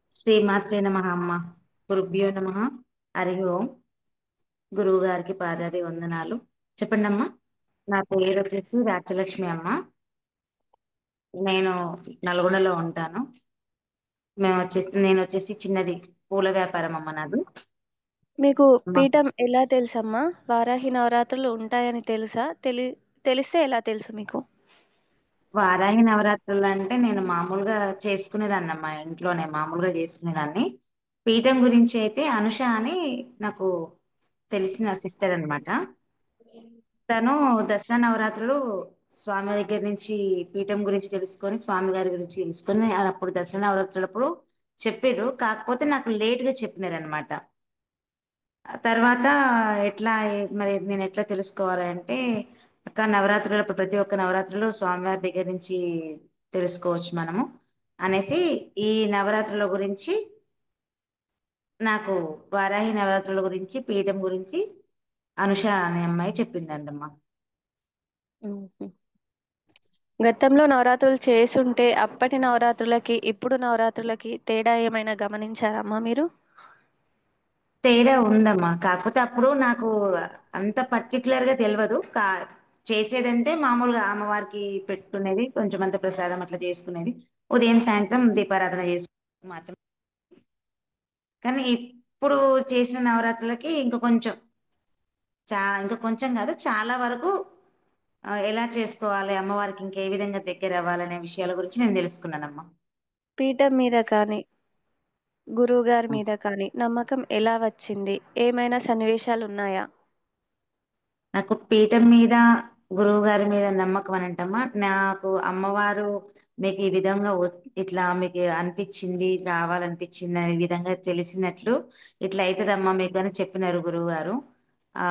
శ్రీమాత్రే నమః అమ్మ. గురుభ్యో నమః. హరి ఓం. గురువు గారికి పాదాది వందనాలు. చెప్పండి అమ్మా. నా పేరు వచ్చేసి రాజ్యలక్ష్మి అమ్మ. నేను నల్గొండలో ఉంటాను. నేను వచ్చేసి చిన్నది పూల వ్యాపారం అమ్మ నాది. మీకు అమ్మ, పీఠం ఎలా తెలుసమ్మా? వారాహి నవరాత్రులు ఉంటాయని తెలుసా? తెలిస్తే ఎలా తెలుసు మీకు? వారాహి నవరాత్రులు అంటే నేను మామూలుగా చేసుకునేదాన్ని అమ్మా, ఇంట్లోనే మామూలుగా చేసుకునేదాన్ని. పీఠం గురించి అయితే అనుష అని నాకు తెలిసిన సిస్టర్ అన్నమాట. తను దసరా నవరాత్రులు స్వామి దగ్గర నుంచి పీఠం గురించి తెలుసుకొని, స్వామి గారి గురించి తెలుసుకొని అప్పుడు దసరా నవరాత్రులప్పుడు చెప్పారు. కాకపోతే నాకు లేట్ గా చెప్పినారు అనమాట. తర్వాత మరి నేను ఎట్లా తెలుసుకోవాలంటే, అక్క నవరాత్రులప్పుడు ప్రతి ఒక్క నవరాత్రులు స్వామివారి దగ్గర నుంచి తెలుసుకోవచ్చు మనము అనేసి ఈ నవరాత్రుల గురించి నాకు, వారాహి నవరాత్రుల గురించి పీఠం గురించి అనుష అనే అమ్మాయి చెప్పిందండమ్మా. హుహు. గతంలో నవరాత్రులు చేసుంటే అప్పటి నవరాత్రులకి, ఇప్పుడు నవరాత్రులకి తేడా ఏమైనా గమనించారమ్మా మీరు? తేడా ఉందమ్మా. కాకపోతే అప్పుడు నాకు అంత పర్టికులర్ గా తెలియదు. చేసేదంటే మామూలుగా అమ్మవారికి పెట్టుకునేది, కొంచెం అంత ప్రసాదం అట్లా చేసుకునేది, ఉదయం సాయంత్రం దీపారాధన చేసుకునేది మాత్రం. కానీ ఇప్పుడు చేసిన నవరాత్రులకి ఇంకా కొంచెం కాదు, చాలా వరకు ఎలా చేసుకోవాలి, అమ్మవారికి ఇంకే విధంగా దగ్గర అవ్వాలనే విషయాల గురించి నేను తెలుసుకున్నానమ్మా. పీఠం మీద కానీ, గురువుగారి మీద కానీ నమ్మకం ఎలా వచ్చింది? ఏమైనా సన్నివేశాలున్నాయా? నాకు పీఠం మీద, గురువు గారి మీద నమ్మకం అని అంటమ్మా. నాకు అమ్మవారు మీకు ఈ విధంగా ఇట్లా మీకు అనిపించింది, రావాలనిపించింది అనే విధంగా తెలిసినట్లు ఇట్లా అవుతుందమ్మా మీకు అని చెప్పినారు గురువు గారు. ఆ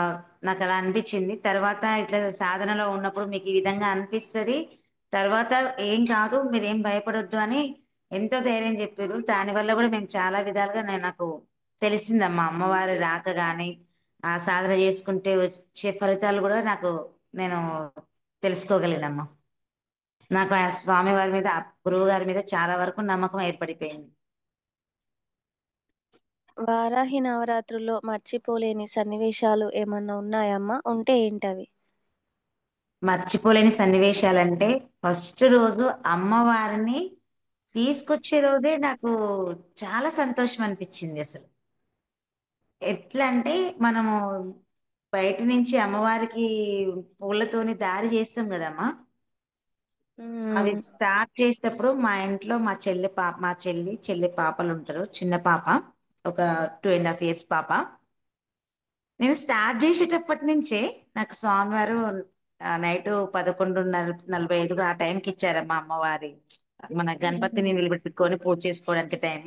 నాకు అలా అనిపించింది. తర్వాత ఇట్లా సాధనలో ఉన్నప్పుడు మీకు ఈ విధంగా అనిపిస్తుంది, తర్వాత ఏం కాదు, మీరేం భయపడొద్దు అని ఎంతో ధైర్యం చెప్పారు. దానివల్ల కూడా మేము చాలా విధాలుగా నాకు తెలిసిందమ్మా, అమ్మవారి రాక గాని ఆ సాధన చేసుకుంటే వచ్చే ఫలితాలు కూడా నేను తెలుసుకోగలిగినమ్మా. నాకు ఆ స్వామి వారి మీద, ఆ గురువు గారి మీద చాలా వరకు నమ్మకం ఏర్పడిపోయింది. వారాహి నవరాత్రుల్లో మర్చిపోలేని సన్నివేశాలు ఏమన్నా ఉన్నాయమ్మా? ఉంటే ఏంటవి? మర్చిపోలేని సన్నివేశాలంటే, ఫస్ట్ రోజు అమ్మవారిని తీసుకొచ్చే రోజే నాకు చాలా సంతోషం అనిపించింది అసలు. ఎట్లా అంటే, మనము బయట నుంచి అమ్మవారికి పూలతోని దారి చేస్తాం కదమ్మా. అవి హ్మ్. స్టార్ట్ చేసేటప్పుడు మా ఇంట్లో మా చెల్లి పాపలు ఉంటారు. చిన్న పాప, ఒక 2.5 years పాప. నేను స్టార్ట్ చేసేటప్పటి నుంచే నాకు స్వామివారు నైట్ 11:45 ఆ టైంకి ఇచ్చారమ్మా అమ్మవారి, మన హుహు. గణపతిని నిలబెట్టుకొని పూజ చేసుకోవడానికి టైం.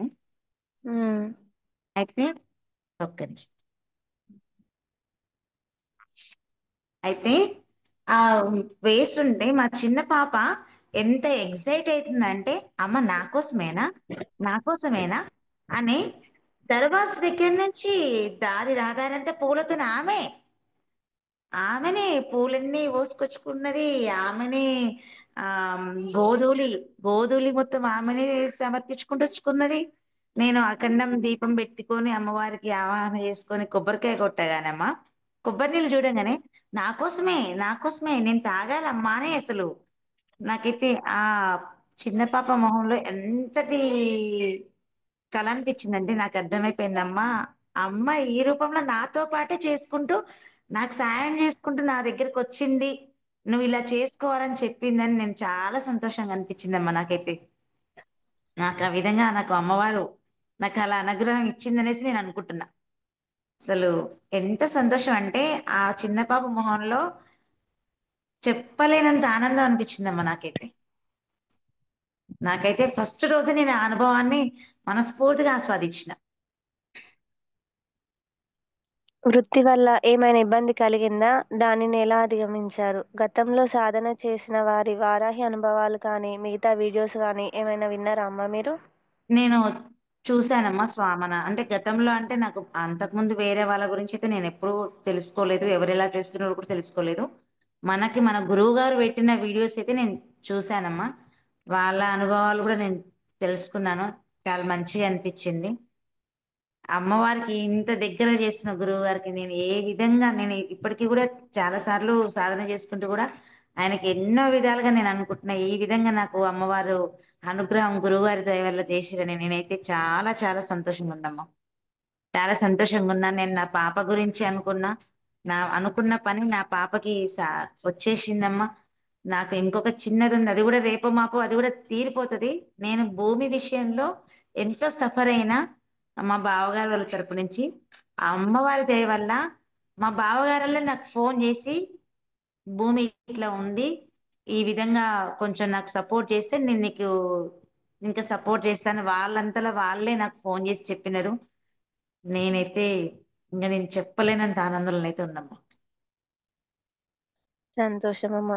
హ్మ్. అయితే ఒక్క నిమిషం. అయితే ఆ వేస్తుంటే మా చిన్న పాప ఎంత ఎగ్జైట్ అవుతుందంటే, అమ్మ నా కోసమేనా, నా కోసమేనా అని దర్వాజ దగ్గర నుంచి దారి రహదారంతా పూలతో ఆమెనే పూలన్నీ పోసుకొచ్చుకున్నది. ఆమెనే ఆ గోధూళి గోధూళి మొత్తం ఆమెనే సమర్పించుకుంటూ వచ్చుకున్నది. నేను అఖండం దీపం పెట్టుకొని అమ్మవారికి ఆవాహన చేసుకొని కొబ్బరికాయ కొట్టగానమ్మా, కొబ్బరి నీళ్ళు చూడంగానే నా కోసమే నేను తాగాలమ్మా అని అసలు నాకైతే ఆ చిన్న పాప మొహంలో ఎంతటి కళ అనిపించిందంటే, నాకు అర్థమైపోయిందమ్మా, అమ్మ ఈ రూపంలో నాతో పాటే చేసుకుంటూ, నాకు సాయం చేసుకుంటూ నా దగ్గరికి వచ్చింది, నువ్వు ఇలా చేసుకోవాలని చెప్పిందని నేను చాలా సంతోషంగా అనిపించిందమ్మా నాకైతే. నాకు ఆ విధంగా నాకు అమ్మవారు నాకు అలా అనుగ్రహం ఇచ్చిందనేసి నేను అనుకుంటున్నా. అసలు ఎంత సంతోషం అంటే, ఆ చిన్న పాప మొహంలో చెప్పలేనంత ఆనందం అనిపించిందమ్మా నాకైతే. ఫస్ట్ రోజు నేను ఆ అనుభవాన్ని మనస్ఫూర్తిగా ఆస్వాదించిన. వృత్తి వల్ల ఏమైనా ఇబ్బంది కలిగిందా? దానిని ఎలా అధిగమించారు? గతంలో సాధన చేసిన వారి వారాహి అనుభవాలు కానీ, మిగతా వీడియోస్ గానీ ఏమైనా విన్నారా అమ్మ మీరు? నేను చూశానమ్మా స్వామన అంటే గతంలో అంటే నాకు అంతకుముందు వేరే వాళ్ళ గురించి అయితే నేను ఎప్పుడూ తెలుసుకోలేదు. ఎవరు ఎలా చేస్తున్నారో కూడా తెలుసుకోలేదు. మనకి మన గురువు గారు పెట్టిన వీడియోస్ అయితే నేను చూశానమ్మా. వాళ్ళ అనుభవాలు కూడా నేను తెలుసుకున్నాను. చాలా మంచిగా అనిపించింది. అమ్మవారికి ఇంత దగ్గర చేసిన గురువు గారికి నేను ఏ విధంగా నేను ఇప్పటికీ కూడా చాలా సార్లు సాధన చేసుకుంటూ కూడా ఆయనకి ఎన్నో విధాలుగా నేను అనుకుంటున్నా ఈ విధంగా నాకు అమ్మవారు అనుగ్రహం గురువుగారి దయ వల్ల చేసిరని నేనైతే చాలా చాలా సంతోషంగా ఉన్నామ్మా. చాలా సంతోషంగా ఉన్నాను. నేను నా పాప గురించి అనుకున్నా. నా అనుకున్న పని నా పాపకి వచ్చేసిందమ్మా. నాకు ఇంకొక చిన్నది ఉంది. అది కూడా రేపో మాపో అది కూడా తీరిపోతుంది. నేను భూమి విషయంలో ఎంతో సఫర్ అయినా మా బావగారు వాళ్ళ తరపు నుంచి ఆ అమ్మవారి దయ వల్ల మా బావగారుల్లో నాకు ఫోన్ చేసి భూమి ఇట్లా ఉంది, ఈ విధంగా కొంచెం నాకు సపోర్ట్ చేస్తే నేను నీకు ఇంకా సపోర్ట్ చేస్తాను వాళ్ళంతలో వాళ్ళే నాకు ఫోన్ చేసి చెప్పినారు. నేనైతే ఇంకా నేను చెప్పలేనంత ఆనందంలో అయితే ఉన్నాము. సంతోషమమ్మా.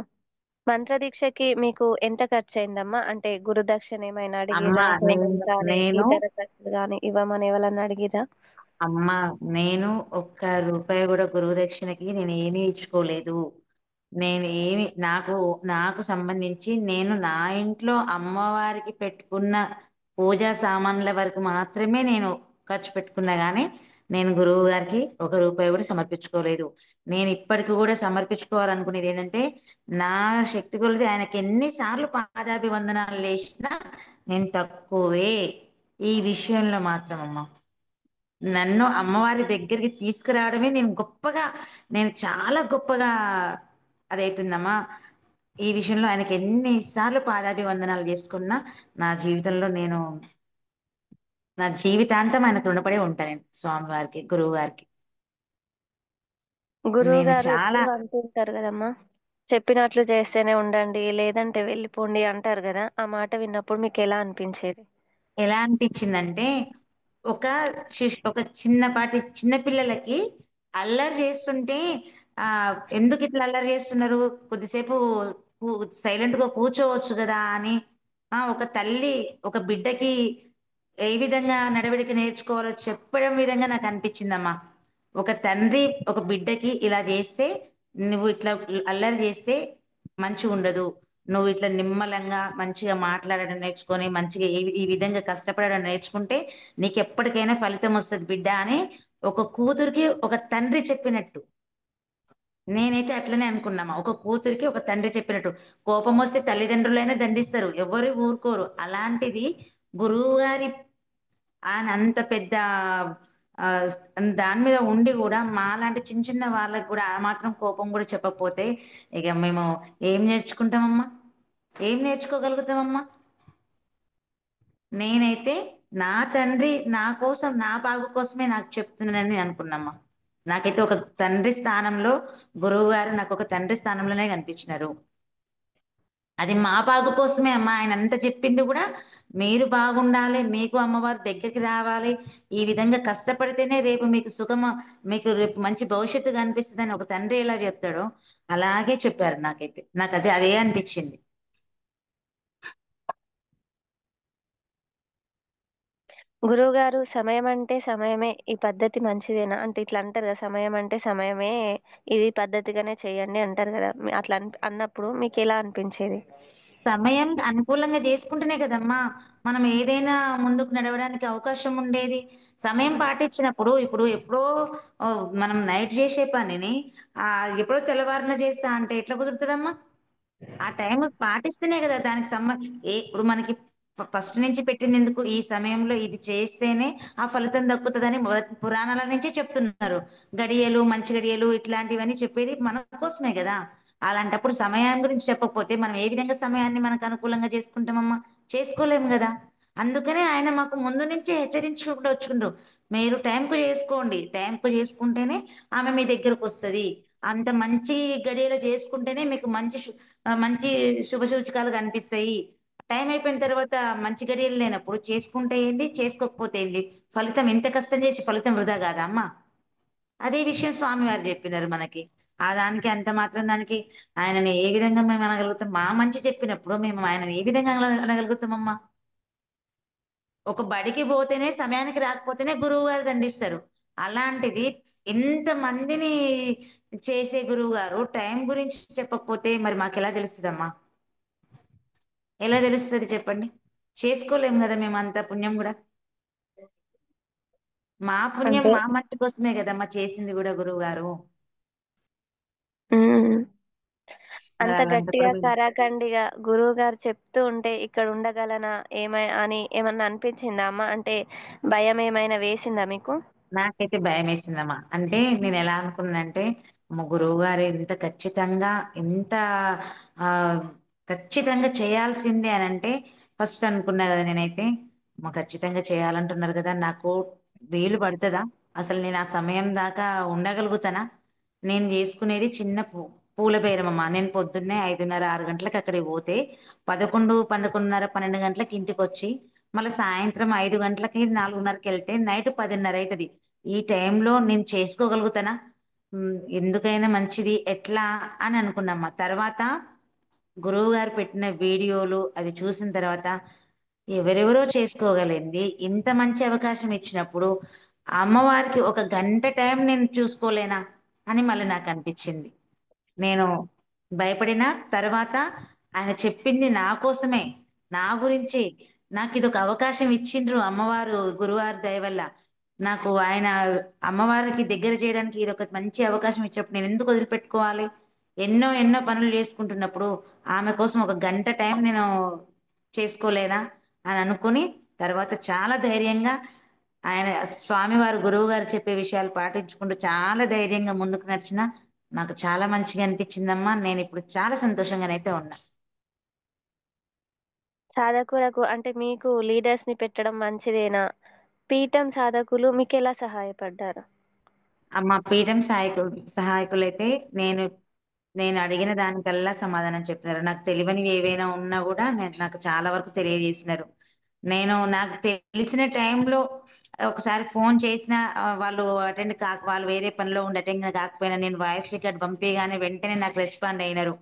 మంత్రదీక్షకి మీకు ఎంత ఖర్చయిందమ్మా? అంటే గురుదక్షిణ ఏమైనా అమ్మ అడిగిర్రా? హోమం నేను కానీ, నేను ఇతర ఖర్చులు గానీ ఇవ్వమని ఎవలన్నా అడిగిర్రా? అమ్మ నేను ఒక్క రూపాయి కూడా గురువు దక్షిణకి నేను ఏమీ ఇచ్చుకోలేదు. నేను ఏమి నాకు నాకు సంబంధించి నేను నా ఇంట్లో అమ్మవారికి పెట్టుకున్న పూజా సామాన్ల వరకు మాత్రమే నేను ఖర్చు పెట్టుకున్నా కానీ నేను గురువు గారికి ఒక రూపాయి కూడా సమర్పించుకోలేదు. నేను ఇప్పటికి కూడా సమర్పించుకోవాలనుకునేది ఏంటంటే నా శక్తి కొలది ఆయనకి ఎన్నిసార్లు పాదాభివందనాలు చేసినా నేను తక్కువే ఈ విషయంలో మాత్రం అమ్మ. నన్ను అమ్మవారి దగ్గరికి తీసుకురావడమే నేను గొప్పగా నేను చాలా గొప్పగా అదైతుందమ్మా. ఈ విషయంలో ఆయనకి ఎన్నిసార్లు పాదాభివందనాలు చేసుకున్నా నా జీవితంలో నేను నా జీవితాంతం ఆయనకు రుణపడి ఉంటాను నేను స్వామివారికి గురువు గారికి. నేను గురువుగారు చాలా ఎప్పుడూ అంటుంటారు గదమ్మా! చెప్పినట్లు చేస్తేనే ఉండండి, లేదంటే వెళ్ళిపోండి అంటారు గదా! ఆ మాట విన్నప్పుడు మీకెలా అనిపించేది? ఎలా అనిపించిందంటే ఒక ఒక చిన్నపాటి చిన్న పిల్లలకి అల్లరి చేస్తుంటే ఆ ఎందుకు ఇట్లా అల్లరి చేస్తున్నారు, కొద్దిసేపు సైలెంట్ గా కూర్చోవచ్చు కదా అని ఒక తల్లి ఒక బిడ్డకి ఏ విధంగా నడవడిక నేర్చుకోవాలో చెప్పడం విధంగా నాకు అనిపించిందమ్మా. ఒక తండ్రి ఒక బిడ్డకి ఇలా చేస్తే నువ్వు ఇట్లా అల్లరి చేస్తే మంచిగా ఉండదు, నువ్వు ఇట్లా నిమ్మలంగా మంచిగా మాట్లాడడం నేర్చుకొని మంచిగా ఈ విధంగా కష్టపడడం నేర్చుకుంటే నీకు ఎప్పటికైనా ఫలితం వస్తుంది బిడ్డ అని ఒక కూతురికి ఒక తండ్రి చెప్పినట్టు నేనైతే అట్లనే అనుకున్నామా. ఒక కూతురికి ఒక తండ్రి చెప్పినట్టు కోపం వస్తే తల్లిదండ్రులైనా దండిస్తారు, ఎవరు ఊరుకోరు. అలాంటిది గురువు గారి ఆయన అంత పెద్ద ఆ, దాని మీద ఉండి కూడా మాలాంటి చిన్న చిన్న వాళ్ళకి కూడా ఆ మాత్రం కోపం కూడా చెప్పకపోతే ఇక మేము ఏం నేర్చుకుంటామమ్మా, ఏం నేర్చుకోగలుగుతామమ్మా. నేనైతే నా తండ్రి నా కోసం నా బాగు కోసమే నాకు చెప్తున్నానని అనుకున్నామ్మా. నాకైతే ఒక తండ్రి స్థానంలో గురువు గారు నాకు ఒక తండ్రి స్థానంలోనే కనిపించినారు. అది మా బాగు కోసమే అమ్మా. ఆయన అంత చెప్పింది కూడా మీరు బాగుండాలి, మీకు అమ్మవారు దగ్గరికి రావాలి, ఈ విధంగా కష్టపడితేనే రేపు మీకు సుఖము, మీకు రేపు మంచి భవిష్యత్తు కనిపిస్తుంది అని ఒక తండ్రి ఎలా చెప్తాడో అలాగే చెప్పారు. నాకైతే నాకు అదే అనిపించింది. గురువుగారు సమయం అంటే సమయమే, ఈ పద్ధతి మంచిదేనా? అంటే ఇట్లా అంటారు గదా! సమయం అంటే సమయమే, ఇది పద్ధతిగానే చేయండి అంటారు గదా! అట్లా అన్నప్పుడు మీకెలా అనిపించేది? సమయం అనుకూలంగా చేసుకుంటేనే కదమ్మా మనం ఏదైనా ముందుకు నడవడానికి అవకాశం ఉండేది. సమయం పాటించినప్పుడు ఇప్పుడు ఎప్పుడో ఓ, మనం నైట్ చేసే పనిని ఆ ఎప్పుడో తెల్లవారున చేస్తా అంటే ఎట్లా కుదురుతుందమ్మా. ఆ టైం పాటిస్తేనే కదా దానికి ఇప్పుడు మనకి ఫస్ట్ నుంచి పెట్టింది ఎందుకు, ఈ సమయంలో ఇది చేస్తేనే ఆ ఫలితం దక్కుతుందని పురాణాల నుంచే చెప్తున్నారు. గడియలు మంచి గడియలు ఇట్లాంటివన్నీ చెప్పేది మన కోసమే కదా. అలాంటప్పుడు సమయం గురించి చెప్పకపోతే మనం ఏ విధంగా సమయాన్ని మనకు అనుకూలంగా చేసుకుంటామమ్మా, చేసుకోలేము కదా. అందుకనే ఆయన మాకు ముందు నుంచే హెచ్చరించుకుంటూ వచ్చుకుంటారు. మీరు టైంకు చేసుకోండి, టైంకు చేసుకుంటేనే ఆమె మీ దగ్గరకు వస్తుంది. అంత మంచి గడియలు చేసుకుంటేనే మీకు మంచి శుభ సూచకాలు కనిపిస్తాయి. టైం అయిపోయిన తర్వాత మంచి గడియలు లేనప్పుడు చేసుకుంటే ఏంది, చేసుకోకపోతే ఏంది, ఫలితం ఎంత కష్టం చేసి ఫలితం వృధా కాదా అమ్మా. అదే విషయం స్వామి వారు చెప్పినారు మనకి. ఆ దానికి అంత మాత్రం దానికి ఆయనని ఏ విధంగా మేము అనగలుగుతాం? మా మంచి చెప్పినప్పుడు మేము ఆయనని ఏ విధంగా అనగలుగుతామమ్మా? ఒక బడికి పోతేనే సమయానికి రాకపోతేనే గురువు గారు దండిస్తారు. అలాంటిది ఇంత మందిని చేసే గురువు గారు టైం గురించి చెప్పకపోతే మరి మాకెలా తెలుస్తుందమ్మా? ఎలా తెలుస్తుంది చెప్పండి? చేసుకోలేం కదా మేము అంత పుణ్యం కూడా. మా పుణ్యం అంటే మా మట్టి కోసమే కదమ్మా చేసింది కూడా గురువు గారు. హ్మ్. మరి అంత అలాంటప్పుడు గట్టిగా కరాఖండిగా గురువుగారు చెప్తూ ఉంటే ఇక్కడ ఉండగలనా అని ఏమన్నా అనిపించిందా అమ్మ? అంటే భయం ఏమైనా వేసిందా మీకు? నాకైతే భయం వేసిందమ్మా. అంటే నేను ఎలా అనుకున్నానంటే మా గురువు గారు ఎంత ఖచ్చితంగా ఎంత ఆ ఖచ్చితంగా చేయాల్సిందే అని అంటే ఫస్ట్ అనుకున్నా కదా నేనైతే, మా ఖచ్చితంగా చేయాలంటున్నారు కదా, నాకు వీలు పడుతుందా? అసలు నేను ఆ సమయం దాకా ఉండగలుగుతానా? నేను చేసుకునేది చిన్న పూల బేరమమ్మా. నేను పొద్దున్నే 5:30 6 గంటలకు అక్కడికి పోతే 11 11:30 12 గంటలకు ఇంటికి వచ్చి మళ్ళీ సాయంత్రం 5 గంటలకి 4:30కి వెళ్తే నైట్ 10:30 అవుతుంది. ఈ టైంలో నేను చేసుకోగలుగుతానా? ఎందుకైనా మంచిది ఎట్లా అని అనుకున్నమ్మా. తర్వాత గురువు గారు పెట్టిన వీడియోలు అవి చూసిన తర్వాత ఎవరెవరో చేసుకోగలిగింది ఇంత మంచి అవకాశం ఇచ్చినప్పుడు అమ్మవారికి ఒక గంట టైం నేను చూసుకోలేనా అని మళ్ళీ నాకు అనిపించింది. నేను భయపడిన తర్వాత ఆయన చెప్పింది నా కోసమే, నా గురించి. నాకు ఇది ఒక అవకాశం ఇచ్చిండ్రు అమ్మవారు గురువారి దయ వల్ల. నాకు ఆయన అమ్మవారికి దగ్గర చేయడానికి ఇది ఒక మంచి అవకాశం ఇచ్చినప్పుడు నేను ఎందుకు వదిలిపెట్టుకోవాలి? ఎన్నో ఎన్నో పనులు చేసుకుంటున్నప్పుడు ఆమె కోసం ఒక గంట టైం నేను చేసుకోలేనా అని అనుకుని తర్వాత చాలా ధైర్యంగా ఆయన స్వామివారు గురువు గారు చెప్పే విషయాలు పాటించుకుంటూ చాలా ధైర్యంగా ముందుకు నడిచిన నాకు చాలా మంచిగా అనిపించిందమ్మా. నేను ఇప్పుడు చాలా సంతోషంగానైతే ఉన్నా. సాధకులకు అంటే మీకు లీడర్స్‌ని పెట్టడం మంచిదేనా? పీఠం సాధకులు మీకెలా సహాయపడ్డారు? మా పీఠం సహాయకులైతే నేను నేను అడిగిన దానికల్లా సమాధానం చెప్పినారు. నాకు తెలియనివి ఏవైనా ఉన్నా కూడా నాకు చాలా వరకు తెలియజేసినారు. నేను నాకు తెలిసిన టైంలో ఒకసారి ఫోన్ చేసిన వాళ్ళు అటెండ్ కాక వాళ్ళు వేరే పనిలో ఉండి అటెండ్ కాకపోయినా నేను వాయిస్ రికార్డ్ పంపించగానే వెంటనే నాకు రెస్పాండ్ అయినారు.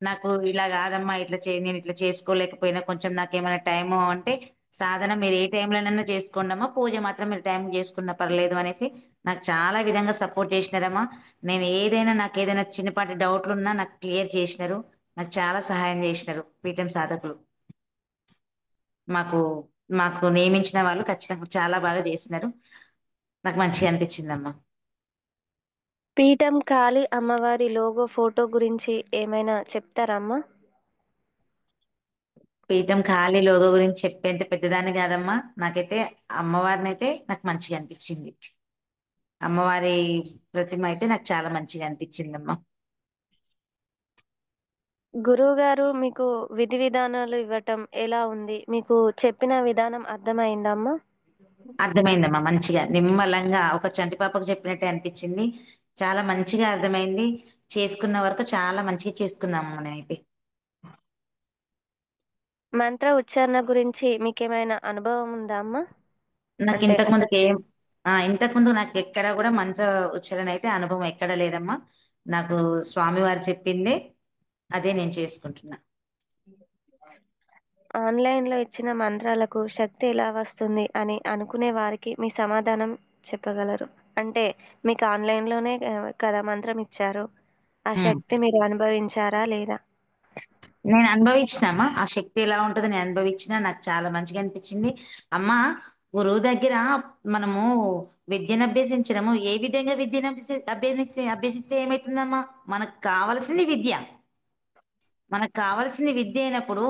నాకు ఇలా కాదమ్మా, ఇట్లా నేను ఇట్లా చేసుకోలేకపోయినా కొంచెం నాకు ఏమైనా టైము అంటే, సాధన మీరు ఏ టైంలోనైనా చేసుకోండి అమ్మా, పూజ మాత్రం మీరు టైం చేసుకున్నా పర్లేదు అనేసి నాకు చాలా విధంగా సపోర్ట్ చేసినారమ్మా. నేను ఏదైనా నాకు ఏదైనా చిన్నపాటి డౌట్లు ఉన్నా నాకు క్లియర్ చేసినారు. నాకు చాలా సహాయం చేసినారు పీఠం సాధకులు. మాకు మాకు నియమించిన వాళ్ళు ఖచ్చితంగా చాలా బాగా చేసినారు. నాకు మంచిగా అనిపించిందమ్మా. పీఠం కాళీ అమ్మవారి లోగో ఫోటో గురించి ఏమైనా చెప్తారా అమ్మ? పీఠం ఖాళీ లోగో గురించి చెప్పేంత పెద్దదాన్ని కాదమ్మా. నాకైతే అమ్మవారిని అయితే నాకు మంచిగా అనిపించింది. అమ్మవారి ప్రతిమ అయితే నాకు చాలా మంచిగా అనిపించిందమ్మా. గురువుగారు మీకు విధి విధానాలు ఇవ్వటం ఎలా ఉంది? మీకు చెప్పిన విధానం అర్థమైందా అమ్మ? అర్థమైందమ్మా. మంచిగా నిమ్మలంగా ఒక చంటి పాపకు చెప్పినట్టే అనిపించింది. చాలా మంచిగా అర్థమైంది. చేసుకున్న వరకు చాలా మంచిగా చేసుకున్నాము నేనైతే. మంత్ర ఉచ్చారణ గురించి మీకేమైనా అనుభవం ఉందా అమ్మ? నాకు అంటే ఇంతకు అసలు ముందుకు ఏం ఇంతకు ముందు నాకు ఎక్కడ కూడా మంత్ర ఉచ్చారణ అయితే అనుభవం ఎక్కడ లేదమ్మా. నాకు స్వామివారు చెప్పిందే అదే నేను చేసుకుంటున్నా. ఆన్‌లైన్‌లో ఇచ్చిన మంత్రాలకు శక్తి ఎలా వస్తుంది అని అనుకునే వారికి మీ సమాధానం చెప్పగలరు? అంటే మీకు ఆన్‌లైన్‌లోనే కదా మంత్రం ఇచ్చారు. ఆ ఉమ్. శక్తి మీరు అనుభవించారా లేదా? నేను అనుభవించినమ్మా. ఆ శక్తి ఎలా ఉంటుందో నేను అనుభవించిన. నాకు చాలా మంచిగా అనిపించింది. అమ్మా, గురువు దగ్గర మనము విద్యను అభ్యసించడము ఏ విధంగా విద్యను అభ్యసిస్తే ఏమవుతుందమ్మా? మనకు కావలసింది విద్య. మనకు కావాల్సింది విద్య అయినప్పుడు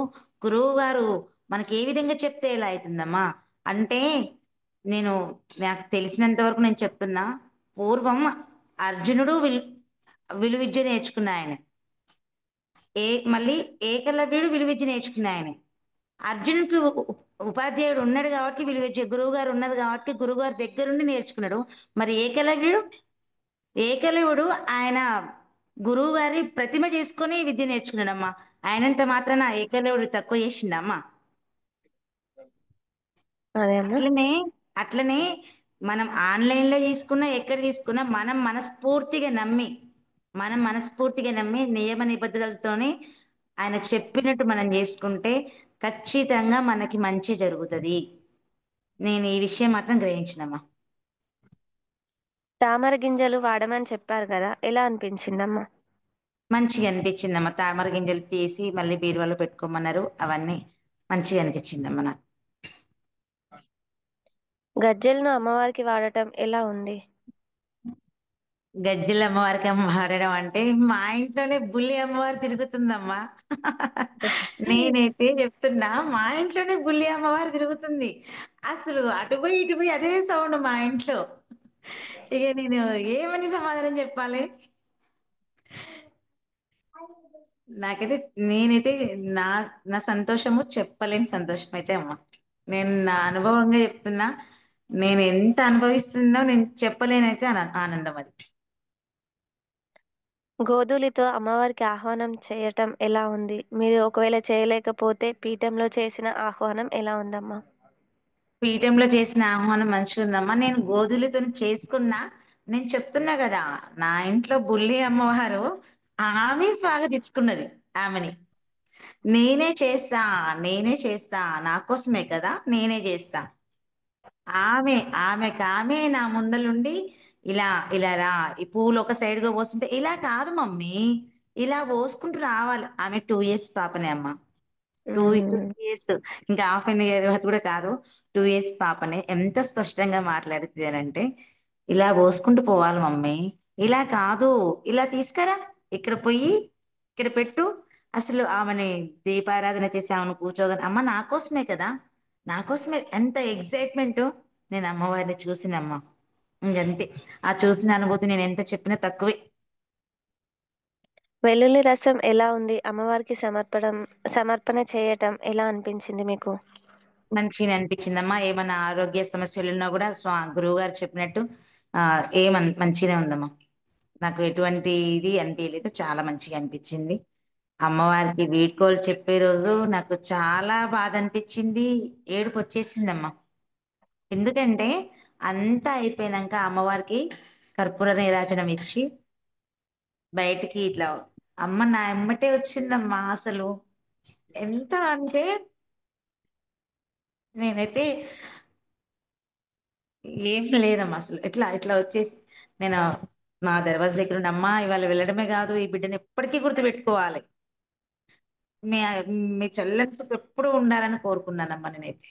గురువు గారు మనకి ఏ విధంగా చెప్తే ఎలా అవుతుందమ్మా? అంటే నేను నాకు తెలిసినంత వరకు నేను చెప్తున్నా. పూర్వం అర్జునుడు విలువిద్య నేర్చుకున్న ఆయన. మళ్ళీ ఏకలవ్యుడు విలువిద్య నేర్చుకున్న ఆయన. అర్జునుడికి ఉపాధ్యాయుడు ఉన్నాడు కాబట్టి విలువిద్య గురువు గారు ఉన్నారు కాబట్టి గురువు గారి దగ్గరుండి నేర్చుకున్నాడు. మరి ఏకలవ్యుడు ఆయన గురువు గారి ప్రతిమ చేసుకొని విద్య నేర్చుకున్నాడమ్మా. ఆయనంత మాత్రాన ఏకలవ్యుడు తక్కువ చేసిండమ్మా. అదే అమ్మ. అట్లనే అట్లనే మనం ఆన్లైన్లో తీసుకున్నా ఎక్కడ తీసుకున్నా మనం మనస్ఫూర్తిగా నమ్మి నియమ నిబద్ధతలతోనే ఆయన చెప్పినట్టు మనం చేసుకుంటే ఖచ్చితంగా మనకి మంచి జరుగుతుంది. నేను ఈ విషయం మాత్రం గ్రహించినమ్మా. తామర గింజలు వాడమని చెప్పారు కదా! ఎలా అనిపించిందమ్మా? మంచిగా అనిపించిందమ్మా. తామర గింజలు తీసి మళ్ళీ బీరువాలో పెట్టుకోమన్నారు. అవన్నీ మంచిగా అనిపించిందమ్మా నాకు. గజ్జెలను అమ్మవారికి వాడటం ఎలా ఉంది? గజ్జెల అమ్మవారికి వాడడం అంటే మా ఇంట్లోనే బుల్లి అమ్మవారు తిరుగుతుందమ్మా. నేనైతే చెప్తున్నా, మా ఇంట్లోనే బుల్లి అమ్మవారు తిరుగుతుంది. అసలు అటు పోయి ఇటు పోయి అదే సౌండ్ మా ఇంట్లో. ఇక నేను ఏమని సమాధానం చెప్పాలి? నాకైతే నేనైతే నా నా సంతోషము చెప్పలేని సంతోషం అయితే అమ్మా. నేను నా అనుభవంగా చెప్తున్నా. నేను ఎంత అనుభవిస్తున్నా నేను చెప్పలేనైతే ఆనందం అది. గోధూలితో అమ్మవారికి ఆహ్వానం చేయటం ఎలా ఉంది? మీరు ఒకవేళ చేయలేకపోతే పీఠంలో చేసిన ఆహ్వానం ఎలా ఉందమ్మా? పీఠంలో చేసిన ఆహ్వానం మంచిగా ఉందమ్మా. నేను గోధులతో చేసుకున్నా. నేను చెప్తున్నా కదా, నా ఇంట్లో బుల్లి అమ్మవారు ఆమె స్వాగతించుకున్నది ఆమెని. నేనే చేస్తా, నేనే చేస్తా, నా కోసమే కదా, నేనే చేస్తా. ఆమె ఆమె నా ముందలుండి ఇలా ఇలా రా, ఈ పూలు ఒక సైడ్గా పోస్తుంటే ఇలా కాదు మమ్మీ, ఇలా పోసుకుంటూ రావాలి. ఆమె 2 years పాపనే అమ్మ. టూ హ్మ్. ఇయర్స్, ఇంకా హాఫ్ అన్ ఇయర్ కూడా కాదు. 2 years పాపనే ఎంత స్పష్టంగా మాట్లాడుతుంది అని అంటే, ఇలా పోసుకుంటూ పోవాలి మమ్మీ, ఇలా కాదు, ఇలా తీసుకురా, ఇక్కడ పొయ్యి, ఇక్కడ పెట్టు. అసలు ఆమెని దీపారాధన చేసి ఆమెను కూర్చోగా అమ్మ నా కోసమే కదా, నా కోసమే, ఎంత ఎగ్జైట్మెంట్. నేను అమ్మవారిని చూసినమ్మా, ఇంకంతే. ఆ చూసిన అనుభూతి నేను ఎంత చెప్పినా తక్కువే. వెల్లుల్లి రసం ఎలా ఉంది? అమ్మవారికి సమర్పణ చేయటం ఎలా అనిపించింది మీకు? మంచిగా అనిపించిందమ్మా. ఏమన్నా ఆరోగ్య సమస్యలు ఉన్నా కూడా గురువు గారు చెప్పినట్టు మంచిగా ఉందమ్మా. నాకు ఎటువంటి ఇది అనిపించలేదు, చాలా మంచిగా అనిపించింది. అమ్మవారికి వీడ్కోలు చెప్పే రోజు నాకు చాలా బాధ అనిపించింది. ఏడుపు వచ్చేసిందమ్మా. ఎందుకంటే అంతా అయిపోయినాక అమ్మవారికి కర్పూర నీరాజనం ఇచ్చి బయటికి ఇట్లా అమ్మ నా ఎమ్మటే వచ్చిందమ్మా. అసలు ఎంత అంటే నేనైతే ఏం లేదమ్మా. అసలు ఇట్లా ఇట్లా వచ్చేసి నేను నా దర్వాజ దగ్గర ఉన్న అమ్మ ఇవాళ వెళ్ళడమే కాదు, ఈ బిడ్డను ఎప్పటికీ గుర్తుపెట్టుకోవాలి, మీ మీ చెల్లెలతో ఎప్పుడు ఉండాలని కోరుకున్నానమ్మా నేనైతే.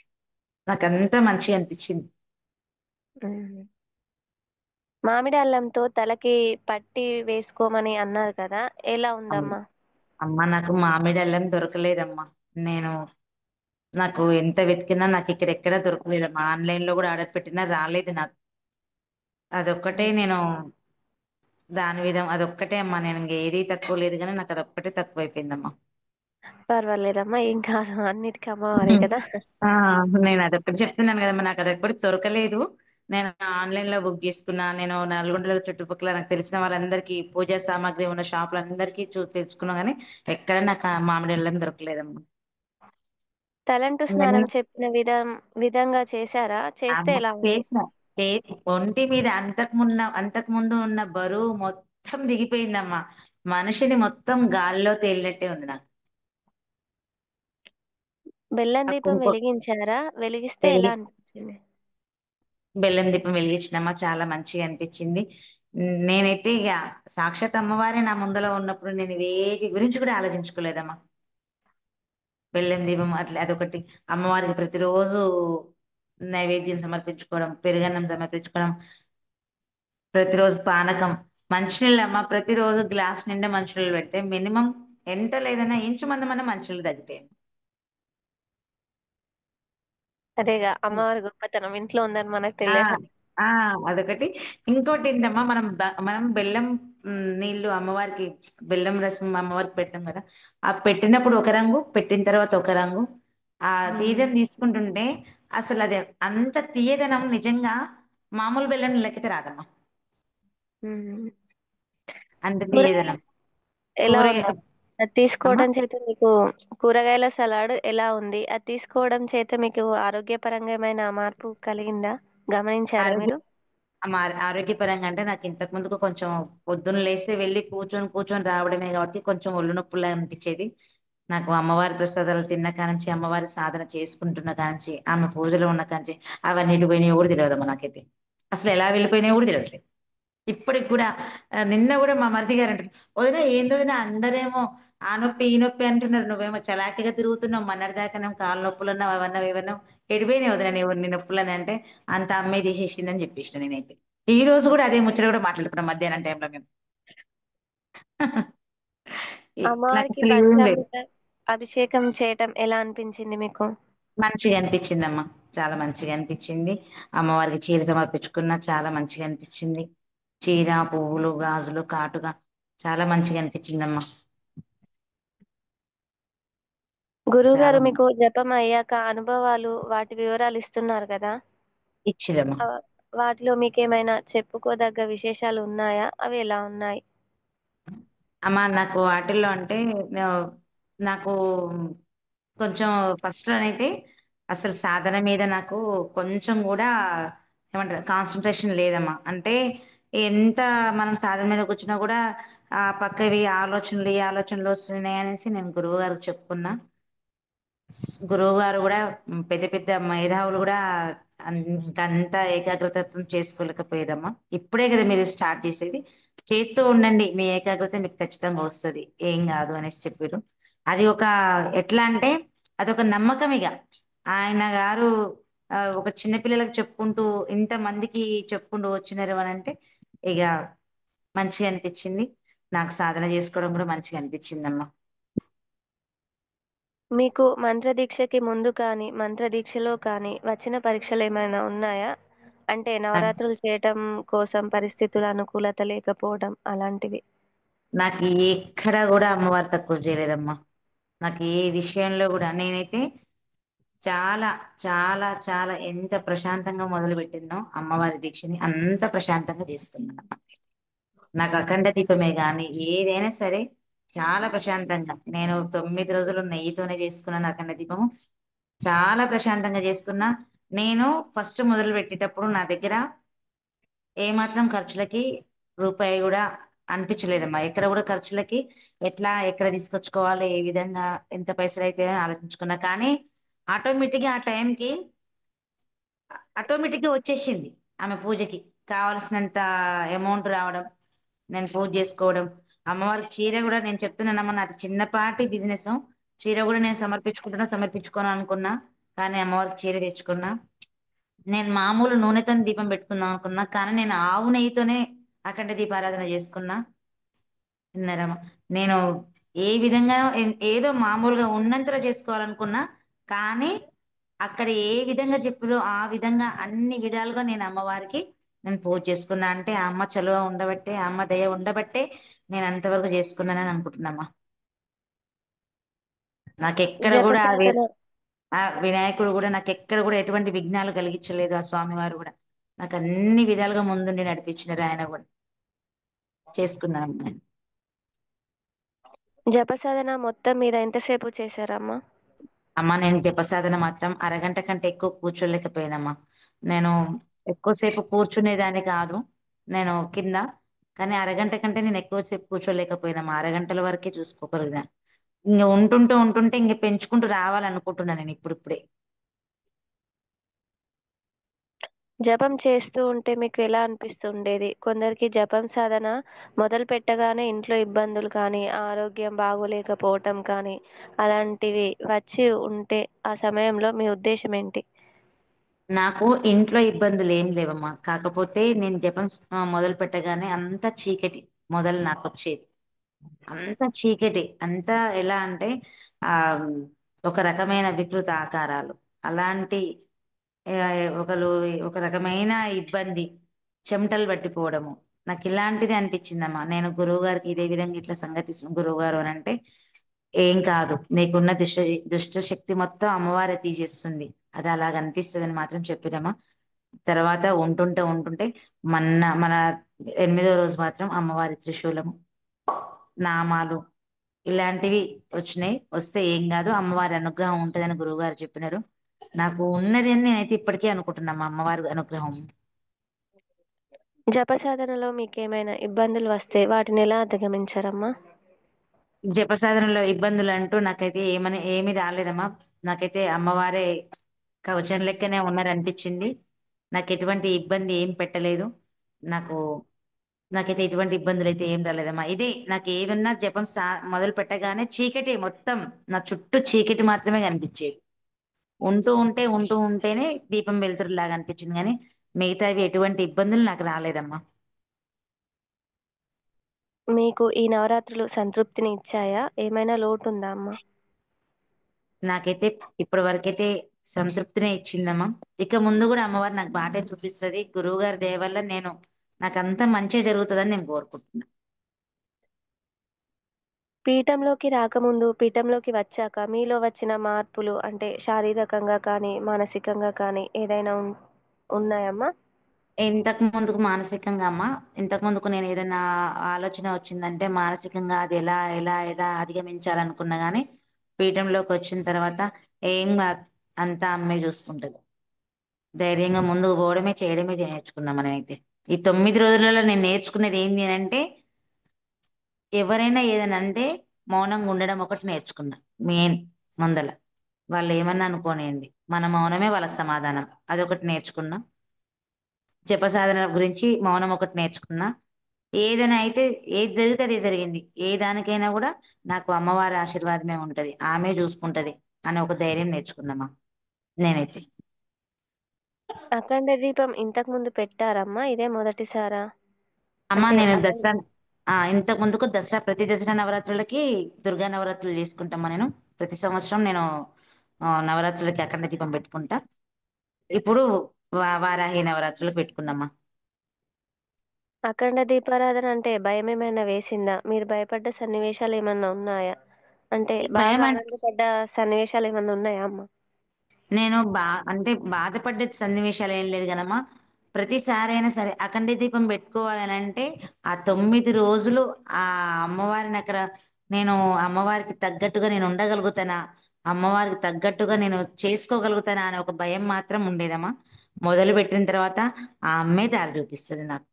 నాకంతా మంచిగా అనిపించింది. హ్మ్. మామిడి అల్లంతో తలకి పట్టి వేసుకోమని అన్నారు కదా! ఎలా అమ్మ ఉందమ్మా? అమ్మ, నాకు మామిడి అల్లం దొరకలేదమ్మా. నేను నాకు ఎంత వెతికినా నాకు ఇక్కడ ఎక్కడ దొరకలేదమ్మా. ఆన్లైన్ లో కూడా ఆర్డర్ పెట్టినా రాలేదు నాకు. అదొక్కటే హ్మ్. నేను దాని విధం అదొక్కటే అమ్మా. నేను ఇంకేది తక్కువ లేదు కానీ నాకు అదొక్కటే తక్కువ అయిపోయిందమ్మా. పర్వాలేదమ్మా. ఏం కాదు. అన్నిటికి అమ్మవారే కదా! ఆ, నేను అదొక్కటి చెప్తున్నాను కదమ్మా, నాకు అదొక్కటి దొరకలేదు. నేను ఆన్లైన్ లో బుక్ చేసుకున్నా. నేను నల్గొండలో చుట్టుపక్కల నాకు తెలిసిన వాళ్ళందరికీ పూజా సామాగ్రి ఉన్న షాపులందరికీ తెలుసుకున్నా కానీ ఎక్కడ నాకు ఆ మామిడి అల్లం దొరకలేదమ్మా. తలంటు స్నానం ఇవన్నీ చెప్పిన విధంగా చేశారా? చేస్తే అమ్మ ఎలా ఉంది? చేసిన ఒంటి మీద అంతకు ముందు ఉన్న బరువు మొత్తం దిగిపోయిందమ్మా. మనిషిని మొత్తం గాల్లో తేలినట్టే ఉంది నాకు. బెల్లం ఆ దీపం కుంకు వెలిగించారా? వెలిగిస్తే వెలిగి ఎలా అనిపించింది? బెల్లం దీపం వెలిగించినమ్మా, చాలా మంచిగా అనిపించింది. నేనైతే ఇక సాక్షాత్ అమ్మవారే నా ముందర ఉన్నప్పుడు నేను వేటి గురించి కూడా ఆలోచించుకోలేదమ్మా. బెల్లం దీపం అట్లా అదొకటి. అమ్మవారికి ప్రతిరోజు నైవేద్యం సమర్పించుకోవడం, పెరుగన్నం సమర్పించుకోవడం, ప్రతిరోజు పానకం, మంచినీళ్ళు అమ్మ, ప్రతిరోజు గ్లాస్ నిండా మంచినీళ్ళు పెడితే మినిమం ఎంత లేదన్నా ఇంచు మందమన్నా మంచినీళ్ళు తగ్గుతాయి. అదేగా అమ్మవారి గొప్పతనం. ఇంట్లో ఉందని మనకు ఆ తెలియాలి. ఆ అదొకటి. ఇంకోటి ఏంటమ్మా, మనం బెల్లం నీళ్లు అమ్మవారికి, బెల్లం రసం అమ్మవారికి పెడతాం కదా, ఆ పెట్టినప్పుడు ఒక రంగు, పెట్టిన తర్వాత ఒక రంగు, ఆ హ్మ్. తీర్థం తీసుకుంటుంటే అసలు అది అంత తీయదనం నిజంగా మామూలు బెల్లం లెక్కతే రాదమ్మా. హ్మ్. అంత కూరగాయలు తీయదనం. ఎలా కూరగాయ ఉందమ్మా? అది అమ్మా, తీసుకోవడం చేత మీకు కూరగాయల సలాడ్ ఎలా ఉంది? అది తీసుకోవడం చేత మీకు ఆరోగ్యపరంగా ఏమైనా మార్పు కలిగిందా? గమనించారా ఆరోగ్య మీరు? ఆరోగ్యపరంగా అంటే నాకు ఇంతకు ముందుకు కొంచెం పొద్దున్న లేస్తే వెళ్ళి కూర్చొని కూర్చొని రావడమే కాబట్టి కొంచెం ఒళ్ళు నొప్పులా అనిపించేది. నాకు అమ్మవారి ప్రసాదాలు తిన్న కాంచి అమ్మవారి సాధన చేసుకుంటున్న కాంచి ఆమె పూజలో ఉన్న కాంచి అవన్నీ ఎటు పోయినాయో కూడా తెలియదమ్మా నాకైతే. అసలు ఎలా వెళ్ళిపోయినాయో కూడా తెలియట్లేదు. ఇప్పటికి కూడా నిన్న కూడా మా మరిది గారు అంటారు, వదిన ఏందో వదిన అందరేమో ఆ నొప్పి ఈ నొప్పి అంటున్నారు, నువ్వేమో చలాకీగా తిరుగుతున్నావు, మొన్నటిదాకానేమో కాళ్ళ నొప్పులు అన్నావు అవన్నావు ఇవన్నావు, ఎడిపోయినాయి వదిన నీ నొప్పులని అంటే అంత అమ్మే తీసేసిందని చెప్పేసిన నేనైతే. ఈ రోజు కూడా అదే ముచ్చట కూడా మాట్లాడుకున్నాం మధ్యాహ్నం టైంలో మేము. నాకు అమ్మవారికి అసలు ఏం లేదు. పంచామృత అభిషేకం చేయటం ఎలా అనిపించింది మీకు? మంచిగా అనిపించిందమ్మా, చాలా మంచిగా అనిపించింది. అమ్మవారికి చీర సమర్పించుకున్న చాలా మంచిగా అనిపించింది. చీర పువ్వులు గాజులు కాటుగా చాలా మంచిగా అనిపించిందమ్మా. గురువుగారు చాలా మీకు జపం అయ్యాక అనుభవాలు వాటి వివరాలు ఇస్తున్నారు కదా! ఇచ్చిదమ్మా. ఆహ్, వాటిలో మీకేమైనా చెప్పుకోదగ్గ విశేషాలు ఉన్నాయా? అవి ఎలా ఉన్నాయి? అమ్మా నాకు వాటిల్లో అంటే నా- నాకు కొంచెం ఫస్ట్ లోనైతే అసలు సాధన మీద నాకు కొంచెం కూడా ఏమంటారు కాన్సన్ట్రేషన్ లేదమ్మా. అంటే ఎంత మనం సాధన మీద కూర్చున్నా కూడా ఆ పక్కవి ఆలోచనలు ఈ ఆలోచనలు వస్తున్నాయి అనేసి నేను గురువు గారికి చెప్పుకున్నా. గురువు గారు కూడా పెద్ద పెద్ద మేధావులు కూడా ఇంకంత ఏకాగ్రతతో చేసుకోలేకపోయారమ్మా. ఇప్పుడే కదా మీరు స్టార్ట్ చేసేది, చేస్తూ ఉండండి మీ ఏకాగ్రత మీకు ఖచ్చితంగా వస్తుంది, ఏం కాదు అనేసి చెప్పారు. అది ఒక ఎట్లా అంటే అదొక నమ్మకం ఇక. ఆయన గారు ఒక చిన్నపిల్లలకు చెప్పుకుంటూ ఇంతమందికి చెప్పుకుంటూ వచ్చినారు అని అంటే ఇక మంచిగా అనిపించింది. నాకు సాధన చేసుకోవడం కూడా మంచిగా అనిపించిందమ్మా. మీకు మంత్రదీక్షకి ముందు కానీ, మంత్రదీక్షలో కానీ వచ్చిన పరీక్షలేమైనా ఉన్నాయా? అంటే నవరాత్రులు చేయటం కోసం పరిస్థితుల అనుకూలత లేకపోవడం అలాంటివి. నాకు ఎక్కడ కూడా అమ్మవారు తక్కువ చేయలేదమ్మా. నాకు ఏ విషయంలో కూడా నేనైతే చాలా చాలా చాలా ఎంత ప్రశాంతంగా మొదలు పెట్టినో అమ్మవారి దీక్షని అంత ప్రశాంతంగా చేసుకున్నానమ్మా. నాకు అఖండ దీపమే కానీ ఏదైనా సరే చాలా ప్రశాంతంగా నేను 9 రోజులు నెయ్యితోనే చేసుకున్నాను అఖండ దీపము. చాలా ప్రశాంతంగా చేసుకున్నా. నేను ఫస్ట్ మొదలు పెట్టేటప్పుడు నా దగ్గర ఏమాత్రం ఖర్చులకి రూపాయి కూడా అనిపించలేదమ్మా. ఎక్కడ కూడా ఖర్చులకి ఎక్కడ తీసుకొచ్చుకోవాలి, ఏ విధంగా ఎంత పైసలు అయితే అని ఆలోచించుకున్నా. కానీ ఆటోమేటిక్గా ఆ టైంకి ఆటోమేటిక్గా వచ్చేసింది. ఆమె పూజకి కావలసినంత అమౌంట్ రావడం, నేను పూజ చేసుకోవడం. అమ్మవారికి చీర కూడా నేను చెప్తున్నానమ్మా, నాది చిన్నపాటి బిజినెస్. చీర కూడా నేను సమర్పించుకోను అనుకున్నా, కానీ అమ్మవారికి చీర తెచ్చుకున్నా. నేను మామూలు నూనెతో దీపం పెట్టుకుందాం అనుకున్నా, కానీ నేను ఆవు నెయ్యితోనే అఖండ దీపారాధన చేసుకున్నా. విన్నారమ్మా, నేను ఏ విధంగా ఏదో మామూలుగా ఉన్నంతలో చేసుకోవాలనుకున్నా, కానీ అక్కడ ఏ విధంగా చెప్పారో ఆ విధంగా అన్ని విధాలుగా నేను అమ్మవారికి నేను పూజ చేసుకున్నా. అంటే ఆ అమ్మ చలువ ఉండబట్టే, ఆ అమ్మ దయ ఉండబట్టే నేను అంతవరకు చేసుకున్నానని అనుకుంటున్నామ్మా. నాకెక్కడ జప కూడా సాధన ఆ వినాయకుడు కూడా నాకు ఎక్కడ కూడా ఎటువంటి విఘ్నాలు కలిగించలేదు. ఆ స్వామి వారు కూడా నాకు అన్ని విధాలుగా ముందుండి నడిపించినారు. ఆయన కూడా చేసుకున్నాను నేను. జప సాధన మొత్తం మీద ఎంతసేపు చేశారమ్మా? అమ్మ నేను జపసాధన మాత్రం అరగంట కంటే ఎక్కువ కూర్చోలేకపోయినమ్మా. నేను ఎక్కువసేపు కూర్చునేదాన్ని కాదు, నేను కింద. కానీ అరగంట కంటే నేను ఎక్కువసేపు కూర్చోలేకపోయినమ్మా. అరగంటల వరకే చూసుకోగలిగిన. ఇంక ఉంటుంటే ఇంక పెంచుకుంటూ రావాలనుకుంటున్నాను నేను ఇప్పుడిప్పుడే. జపం చేస్తూ ఉంటే మీకు ఎలా అనిపిస్తుండేది? కొందరికి జపం సాధన మొదలు పెట్టగానే ఇంట్లో ఇబ్బందులు కానీ, ఆరోగ్యం బాగోలేకపోవటం కానీ, అలాంటివి వచ్చి ఉంటే ఆ సమయంలో మీ ఉద్దేశ్యం ఏంటి? నాకు ఇంట్లో ఇబ్బందులు ఏం లేవమ్మా. కాకపోతే నేను జపం మొదలు పెట్టగానే అంత చీకటి మొదలు నాకు వచ్చేది. అంత చీకటి అంతా ఎలా అంటే ఆ ఒక రకమైన వికృత ఆకారాలు అలాంటి ఆ, ఒకరు ఒక రకమైన ఇబ్బంది, చెమటలు పట్టిపోవడము. నాకు ఇలాంటిది అనిపించిందమ్మా. నేను గురువు గారికి ఇదే విధంగా ఇట్లా సంగతి గురువు గారు అని అంటే ఏం కాదు, నీకున్న దుష్ట శక్తి మొత్తం అమ్మవారే తీసేస్తుంది, అది అలాగ అనిపిస్తుంది అని మాత్రం చెప్పిరమ్మా. తర్వాత ఉంటుంటే మన 8వ రోజు మాత్రం అమ్మవారి త్రిశూలము నామాలు ఇలాంటివి వచ్చినాయి. వస్తే ఏం కాదు, అమ్మవారి అనుగ్రహం ఉంటుందని గురువుగారు చెప్పినారు. నాకు ఉన్నది అని నేనైతే ఇప్పటికీ అనుకుంటున్నా మా అమ్మవారి అనుగ్రహం. జపసాధనలో మీకేమైనా ఇబ్బందులు వస్తే వాటిని ఎలా అధిగమించారమ్మా? జపసాధనలో ఇబ్బందులు అంటూ నాకైతే ఏమీ రాలేదమ్మా. నాకైతే అమ్మవారే కవచం లెక్కనే ఉన్నారనిపించింది. నాకు ఎటువంటి ఇబ్బంది ఏం పెట్టలేదు. నాకు నాకైతే ఎటువంటి ఇబ్బందులు అయితే ఏం రాలేదమ్మా. ఇదే నాకు ఏదన్నా జపం మొదలు పెట్టగానే చీకటి మొత్తం నా చుట్టూ చీకటి మాత్రమే కనిపించేది. ఉంటూ ఉంటేనే దీపం వెలుతురులాగా అనిపించింది, కానీ మిగతావి ఎటువంటి ఇబ్బందులు నాకు రాలేదమ్మా. మీకు ఈ నవరాత్రులు సంతృప్తిని ఇచ్చాయా? ఏమైనా లోటుందా అమ్మా? నాకైతే ఇప్పటి వరకైతే సంతృప్తినే ఇచ్చిందమ్మా. ఇక ముందు కూడా అమ్మవారు నాకు బాటే చూపిస్తుంది. గురువు గారి దయ వల్ల నాకంతా మంచిగా జరుగుతుందని నేను కోరుకుంటున్నా. పీఠంలోకి రాకముందు, పీఠంలోకి వచ్చాక మీలో వచ్చిన మార్పులు అంటే శారీరకంగా కానీ, మానసికంగా కానీ ఏదైనా ఉన్నాయమ్మా? ఇంతకు ముందుకు మానసికంగా అమ్మా, ఇంతకు ముందుకు నేను ఏదైనా ఆలోచన వచ్చిందంటే మానసికంగా అది ఎలా ఎలా ఎలా అధిగమించాలనుకున్నా కానీ పీఠంలోకి వచ్చిన తర్వాత ఏం కాదు, అంతా అమ్మే చూసుకుంటది. ధైర్యంగా ముందుకు పోవడమే చేయడమే నేర్చుకున్నాం మనమైతే. ఈ 9 రోజులలో నేను నేర్చుకున్నది ఏంటి అని అంటే, ఎవరైనా ఏదైనా అంటే మౌనంగా ఉండడం ఒకటి నేర్చుకున్నా. మెయిన్ ముందల వాళ్ళు ఏమన్నా అనుకోనియండి, మన మౌనమే వాళ్ళకి సమాధానం. అదొకటి నేర్చుకున్నా. జపసాధన గురించి మౌనం ఒకటి నేర్చుకున్నా. ఏదైనా అయితే ఏది జరిగితే అదే జరిగింది, ఏ దానికైనా కూడా నాకు అమ్మవారి ఆశీర్వాదమే ఉంటది, ఆమె చూసుకుంటది అని ఒక ధైర్యం నేర్చుకున్నామా నేనైతే. అఖండ దీపం ఇంతకు ముందు పెట్టారమ్మా? ఇదే మొదటిసారా? అమ్మ అంటే నేను అఖండ దసరా ఇంతకు ముందుకు దసరా ప్రతి దసరా నవరాత్రులకి దుర్గా నవరాత్రులు చేసుకుంటామా నేను. ప్రతి సంవత్సరం నేను నవరాత్రులకి అఖండ దీపం పెట్టుకుంటా. ఇప్పుడు వారాహి నవరాత్రులకు పెట్టుకున్నామా. అఖండ దీపారాధన అంటే భయమేమైనా వేసిందా? మీరు భయపడ్డ సన్నివేశాలు ఏమన్నా ఉన్నాయా? అంటే భయం బాగా అంటే ఆనందపడ్డ సన్నివేశాలు ఏమన్నా ఉన్నాయా అమ్మ? నేను అంటే బాధపడ్డ సన్నివేశాలు ఏం లేదు కనమ్మా. ప్రతిసారి అయినా సరే అఖండ దీపం పెట్టుకోవాలని అంటే ఆ 9 రోజులు ఆ అమ్మవారిని అక్కడ నేను అమ్మవారికి తగ్గట్టుగా నేను ఉండగలుగుతానా, అమ్మవారికి తగ్గట్టుగా నేను చేసుకోగలుగుతానా అనే ఒక భయం మాత్రం ఉండేదమ్మా. మొదలు పెట్టిన తర్వాత ఆ అమ్మే దారి చూపిస్తుంది నాకు.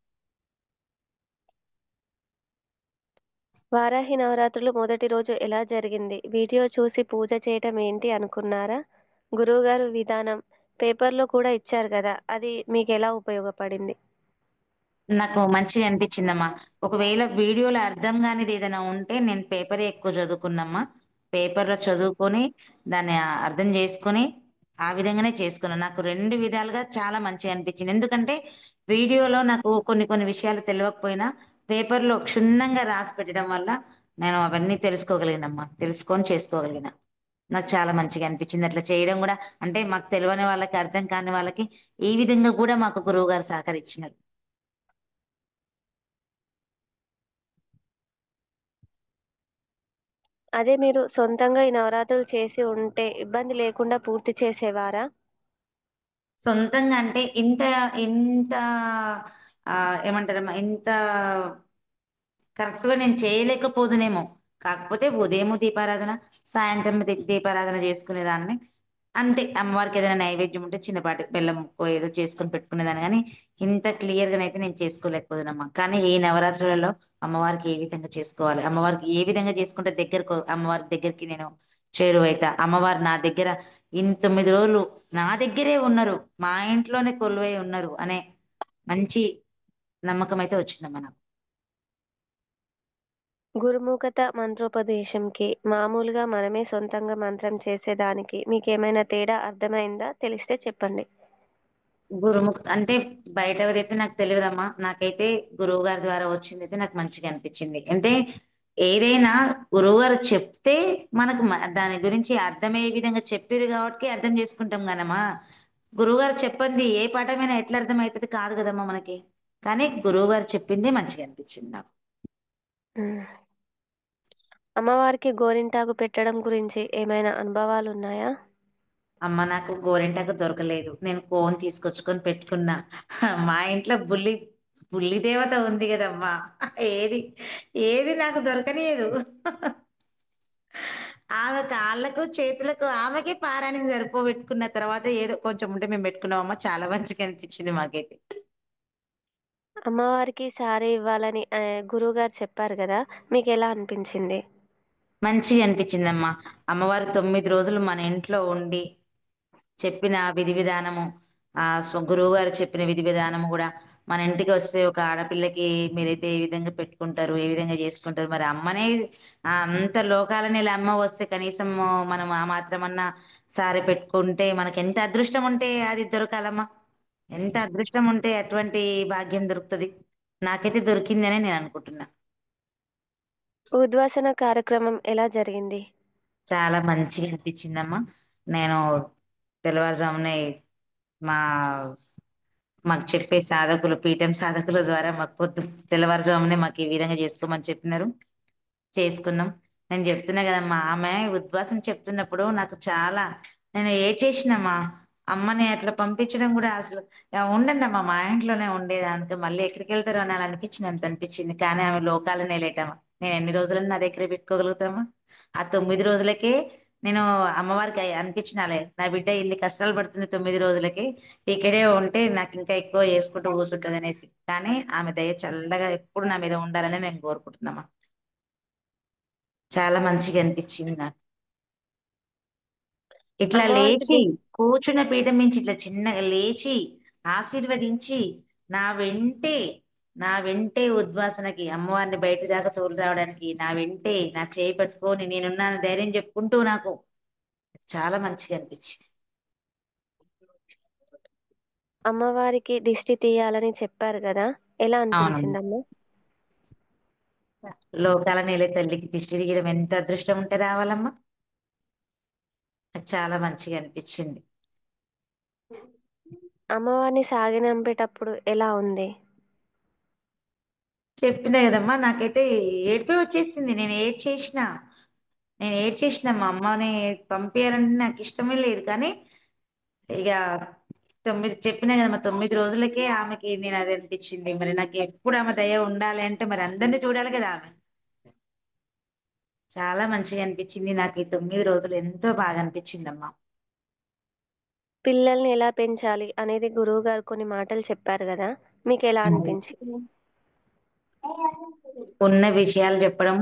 వారాహి నవరాత్రులు మొదటి రోజు ఎలా జరిగింది? వీడియో చూసి పూజ చేయటం ఏంటి అనుకున్నారా? గురువుగారు విధానం పేపర్‌లో కూడా ఇచ్చారు గదా! అది మీకెలా ఉపయోగపడింది? నాకు మంచిగా అనిపించిందమ్మా. ఒకవేళ వీడియోలో అర్థం కానిది ఏదైనా ఉంటే నేను పేపరే ఎక్కువ చదువుకున్నమ్మా. పేపర్‌లో చదువుకొని దాన్ని అర్థం చేసుకొని ఆ విధంగానే చేసుకున్నాను. నాకు 2 విధాలుగా చాలా మంచిగా అనిపించింది. ఎందుకంటే వీడియోలో నాకు కొన్ని కొన్ని విషయాలు తెలవకపోయినా పేపర్‌లో క్షుణ్ణంగా రాసి పెట్టడం వల్ల నేను అవన్నీ తెలుసుకోగలిగినమ్మా. తెలుసుకొని చేసుకోగలిగిన. నాకు చాలా మంచిగా అనిపించింది అట్లా చేయడం కూడా. అంటే మాకు తెలవని వాళ్ళకి, అర్థం కాని వాళ్ళకి ఈ విధంగా కూడా మాకు గురువుగారు సహకరించినారు. అదే మీరు సొంతంగా ఈ నవరాత్రులు చేసి ఉంటే ఇబ్బంది లేకుండా పూర్తి చేసేవారా? సొంతంగా అంటే ఇంత ఇంత ఏమంటారమ్మా, ఇంత కరెక్ట్‌గా నేను చేయలేకపోదునేమో. కాకపోతే ఉదయం దీపారాధన, సాయంత్రం దీపారాధన చేసుకునేదాన్ని. అంతే. అమ్మవారికి ఏదైనా నైవేద్యం ఉంటే చిన్నపాటి బెల్లం ముక్కో ఏదో చేసుకొని పెట్టుకునేదాన్ని గానీ, ఇంత క్లియర్‌గానైతే నేను చేసుకోలేకపోదునమ్మా. కానీ ఈ నవరాత్రులలో అమ్మవారికి ఏ విధంగా చేసుకోవాలి, అమ్మవారికి ఏ విధంగా చేసుకుంటే అమ్మవారి దగ్గరికి నేను చేరువైతా, అమ్మవారు నా దగ్గర 9 రోజులు నా దగ్గరే ఉన్నారు, మా ఇంట్లోనే కొలువై ఉన్నారు అనే మంచి నమ్మకం అయితే వచ్చిందమ్మా నాకు. గురుముఖత మంత్రోపదేశంకి, మామూలుగా మనమే సొంతంగా మంత్రం చేసేదానికి మీకేమైనా తేడా అర్థమైందా? తెలిస్తే చెప్పండి. గురుముఖ్ అంటే బయటెవరైతే నాకు తెలియదమ్మా. నాకైతే గురువు గారి ద్వారా వచ్చిందైతే నాకు మంచిగా అనిపించింది. అంటే ఏదైనా గురువుగారు చెప్తే మనకు దాని గురించి అర్థమయ్యే విధంగా చెప్పారు కాబట్టి అర్థం చేసుకుంటాం గానమ్మా. గురువుగారు చెప్పంది ఏ పాఠమైనా ఎట్లా అర్థమవుతుంది కాదు కదమ్మా మనకి. కానీ గురువుగారు చెప్పిందే మంచిగా అనిపించింది నాకు. హ్మ్. అమ్మవారికి గోరింటాకు పెట్టడం గురించి ఏమైనా అనుభవాలున్నాయా? అమ్మ నాకు గోరింటాకు దొరకలేదు. నేను కోన్ తీసుకొచ్చుకొని పెట్టుకున్నా. మా ఇంట్లో బుల్లి దేవత ఉంది కదమ్మా. ఏది ఏది నాకు దొరకనియదు. ఆమె కాళ్ళకు చేతులకు ఆమెకే పారానికి సరిపోబెట్టుకున్న తర్వాత ఏదో కొంచెం ఉంటే మేము పెట్టుకున్నామమ్మా. చాలా మంచిగా అనిపించింది మాకైతే. అమ్మవారికి సారీ ఇవ్వాలని గురువుగారు చెప్పారు గదా! మీకెలా అనిపించింది? మంచిగా అనిపించిందమ్మా. అమ్మవారు 9 రోజులు మన ఇంట్లో ఉండి చెప్పిన విధి విధానము, గురువు గారు చెప్పిన విధి విధానము కూడా మన ఇంటికి వస్తే ఒక ఆడపిల్లకి మీరైతే ఏ విధంగా పెట్టుకుంటారు, ఏ విధంగా చేసుకుంటారు. మరి అమ్మనే అంత లోకాల నెల అమ్మ వస్తే కనీసం మనం ఆ మాత్రమన్నా సారి పెట్టుకుంటే మనకి ఎంత అదృష్టం ఉంటే అది దొరకాలమ్మా. ఎంత అదృష్టం ఉంటే అటువంటి భాగ్యం దొరుకుతుంది. నాకైతే దొరికిందనే నేను అనుకుంటున్నా. ఉద్వాసన కార్యక్రమం ఎలా జరిగింది? చాలా మంచిగా అనిపించిందమ్మా. నేను తెల్లవారుజామునే మా మాకు చెప్పే సాధకులు, పీఠం సాధకుల ద్వారా మాకు తెల్లవారుజామునే మాకు ఈ విధంగా చేసుకోమని చెప్పినారు. చేసుకున్నాం. నేను చెప్తున్నా కదమ్మా, ఆమె ఉద్వాసం చెప్తున్నప్పుడు నాకు చాలా, నేను ఏడ్చేసినమ్మా. అమ్మని అట్లా పంపించడం కూడా అసలు ఉండండి అమ్మా, మా ఇంట్లోనే ఉండేదానికి మళ్ళీ ఎక్కడికి వెళ్తారో అని అనిపించింది. అనిపించింది కానీ ఆమె లోకాలనే లేటమ్మా. నేను ఎన్ని రోజులని నా దగ్గర పెట్టుకోగలుగుతామా? ఆ 9 రోజులకే నేను అమ్మవారికి అనిపించినాలే, నా బిడ్డ ఇన్ని కష్టాలు పడుతుంది 9 రోజులకి, ఇక్కడే ఉంటే నాకు ఇంకా ఎక్కువ చేసుకుంటూ కూర్చుంటుంది అనేసి. కానీ ఆమె దయ చల్లగా ఎప్పుడు నా మీద ఉండాలని నేను కోరుకుంటున్నామా. చాలా మంచిగా అనిపించింది నాకు. ఇట్లా అమ్మవారికి లేచి కూర్చున్న పీఠం నుంచి ఇట్లా చిన్నగా లేచి ఆశీర్వదించి నా వెంటే నా వెంటే ఉద్వాసనకి అమ్మవారిని బయట దాకా తోలు రావడానికి నా వెంటే నా చేయి పట్టుకొని నేనున్నాను ధైర్యం చెప్పుకుంటూ నాకు చాలా మంచిగా అనిపించింది. అమ్మవారికి దిష్టి తీయాలని చెప్పారు గదా! ఎలా అవునమ్మా. అనిపించిందమ్మా? లోకాల నేలే తల్లికి దిష్టి తీయడం ఎంత అదృష్టం ఉంటే రావాలమ్మా. నాకు చాలా మంచిగా అనిపించింది. అమ్మవారిని సాగనంపేటప్పుడు ఎలా ఉంది? చెప్పినా కదమ్మా, నాకైతే ఏడుపే వచ్చేసింది. నేను ఏడ్చేసిన మా అమ్మని పంపించాలంటే నాకు ఇష్టమే లేదు. కానీ ఇక చెప్పినా కదమ్మా, 9 రోజులకే ఆమెకి నేను అది అనిపించింది. మరి నాకు ఎప్పుడు ఆమె దయ ఉండాలి అంటే మరి అందరినీ చూడాలి కదా ఆమె. చాలా మంచిగా అనిపించింది నాకు. ఈ 9 రోజులు ఎంతో బాగా అనిపించిందమ్మా. పిల్లల్ని ఎలా పెంచాలి అనేది గురువుగారు కొన్ని మాటలు చెప్పారు గదా! మీకెలా అనిపించింది? ఉన్న విషయాలు చెప్పడం,